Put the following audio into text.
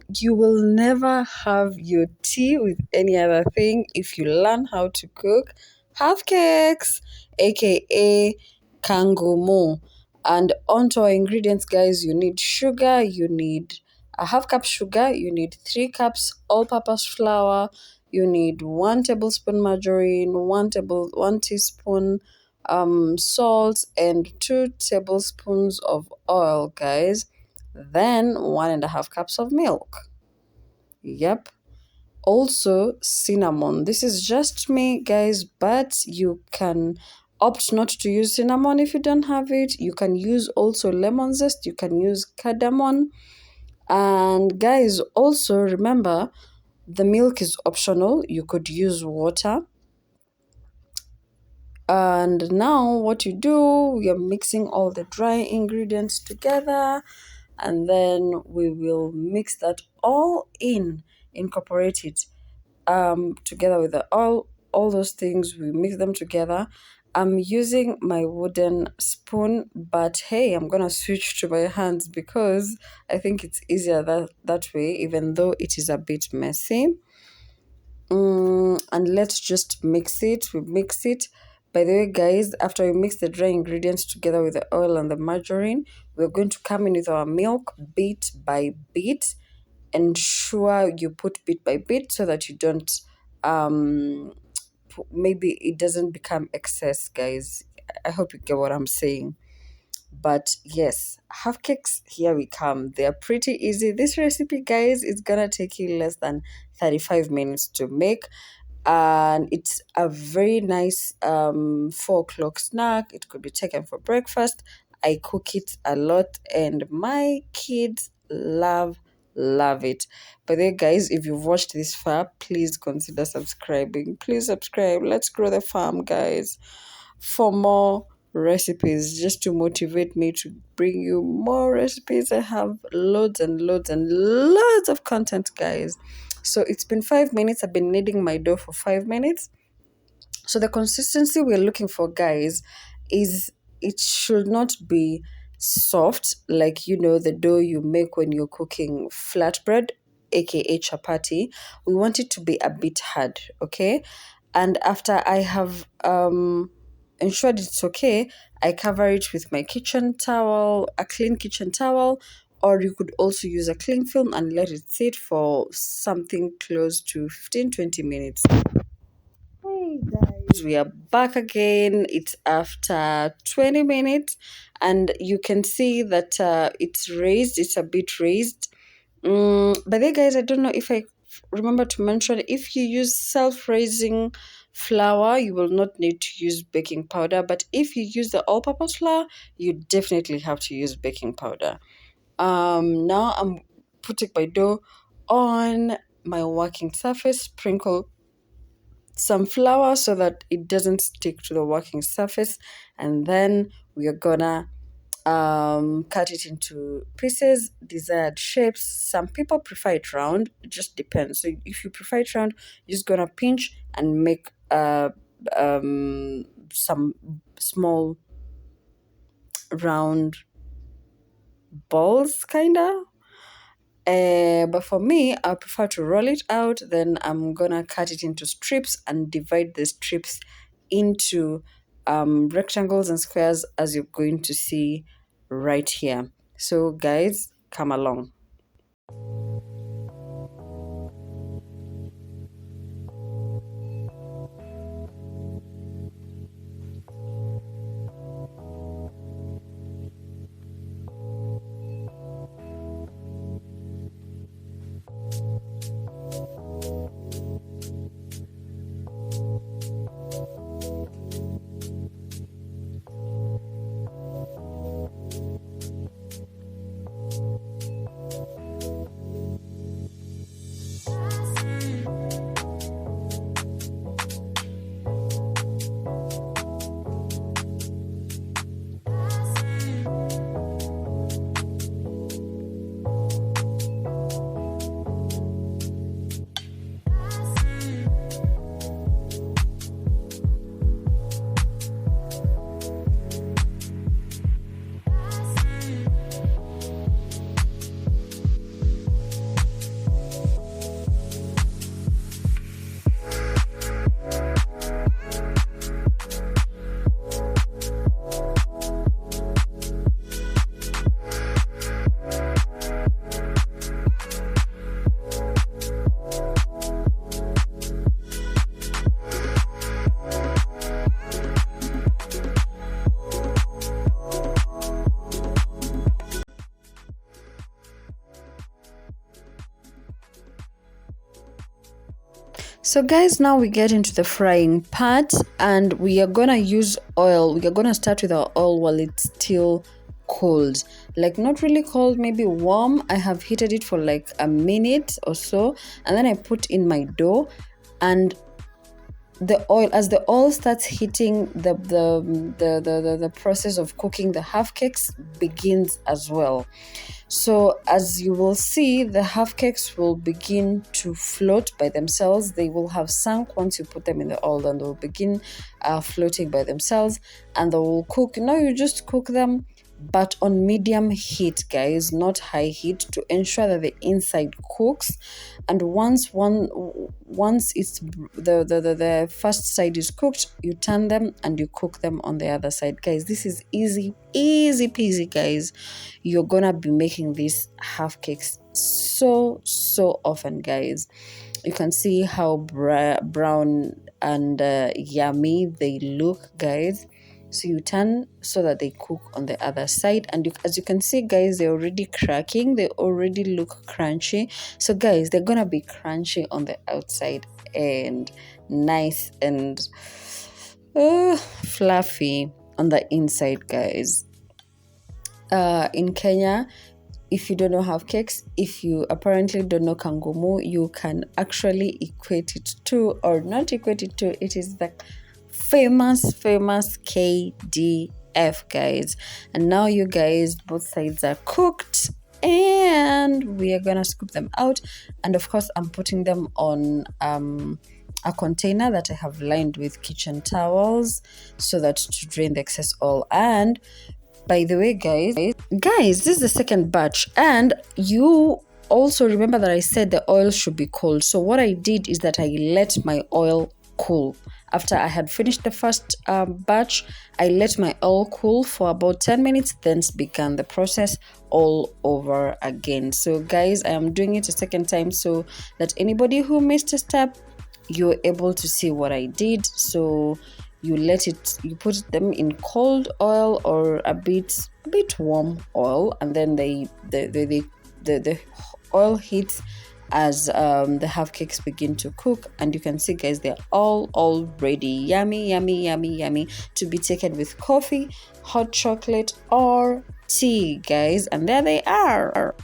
You will never have your tea with any other thing if you learn how to cook half cakes, aka Kangumu. And onto our ingredients, guys, you need sugar, you need a half cup sugar, you need 3 cups all purpose flour, you need 1 tablespoon margarine, 1 teaspoon salt, and 2 tablespoons of oil, guys. Then 1.5 cups of milk. Yep. Also, cinnamon. This is just me, guys, but you can opt not to use cinnamon if you don't have it. You can use also lemon zest, you can use cardamom. And guys, also remember the milk is optional. You could use water. And now what you do, you're mixing all the dry ingredients together, and then we will mix that all incorporate it together with the all those things. We mix them together. I'm using my wooden spoon, but hey, I'm gonna switch to my hands because I think it's easier that way, even though it is a bit messy. And let's just mix it. We mix it. By the way, guys, after we mix the dry ingredients together with the oil and the margarine, we're going to come in with our milk bit by bit. Ensure you put bit by bit so that you don't maybe it doesn't become excess, guys. I hope you get what I'm saying. But yes, half cakes, here we come. They are pretty easy. This recipe, guys, is gonna take you less than 35 minutes to make. And it's a very nice 4 o'clock snack. It could be taken for breakfast. I cook it a lot and my kids love it. But then, guys, if you've watched this far, please consider subscribing. Please subscribe. Let's grow the farm, guys, for more recipes, just to motivate me to bring you more recipes. I have loads and loads and loads of content, guys. So it's been 5 minutes. I've been kneading my dough for 5 minutes. So the consistency we're looking for, guys, is it should not be soft like the dough you make when you're cooking flatbread, aka chapati. We want it to be a bit hard, okay? And after I have ensured it's okay, I cover it with my kitchen towel, a clean kitchen towel, or you could also use a cling film and let it sit for something close to 15-20 minutes. Hey guys, we are back again. It's after 20 minutes, and you can see that it's raised, it's a bit raised. But then, guys, I don't know if I remember to mention, if you use self-raising flour, you will not need to use baking powder. But if you use the all-purpose flour, you definitely have to use baking powder. Now I'm putting my dough on my working surface, sprinkle some flour so that it doesn't stick to the working surface, and then we are gonna cut it into pieces, desired shapes. Some people prefer it round, it just depends. So if you prefer it round, you're just gonna pinch and make some small round balls, kinda. But for me, I prefer to roll it out. Then I'm gonna cut it into strips and divide the strips into rectangles and squares, as you're going to see right here. So, guys, come along. So guys, now we get into the frying part, and we are gonna use oil. We are gonna start with our oil while it's still cold, like not really cold, maybe warm. I have heated it for like a minute or so, and then I put in my dough, and the oil, as the oil starts hitting the process of cooking the half cakes begins as well. So as you will see, the half cakes will begin to float by themselves. They will have sunk once you put them in the oil, and they will begin floating by themselves, and they will cook. Now you just cook them, but on medium heat, guys, not high heat, to ensure that the inside cooks. And once it's the first side is cooked, you turn them and you cook them on the other side. Guys, this is easy peasy, guys. You're gonna be making these half cakes so often, guys. You can see how brown and yummy they look, guys. So you turn so that they cook on the other side, and as you can see, guys, they're already cracking. They already look crunchy. So guys, they're gonna be crunchy on the outside and nice and fluffy on the inside, guys. In Kenya, if you don't know half cakes, if you apparently don't know Kangumu, you can actually equate it to, or not equate it to, it is the famous KDF, guys. And now you guys, both sides are cooked, and we are gonna scoop them out. And of course, I'm putting them on a container that I have lined with kitchen towels, so that to drain the excess oil. And by the way, guys, this is the second batch, and you also remember that I said the oil should be cold. So what I did is that I let my oil cool. After I had finished the first batch, I let my oil cool for about 10 minutes, then began the process all over again. So guys, I am doing it a second time so that anybody who missed a step, you're able to see what I did. So you put them in cold oil or a bit warm oil, and then the oil heats as the half cakes begin to cook. And you can see, guys, they're all ready, yummy to be taken with coffee, hot chocolate, or tea, guys. And there they are.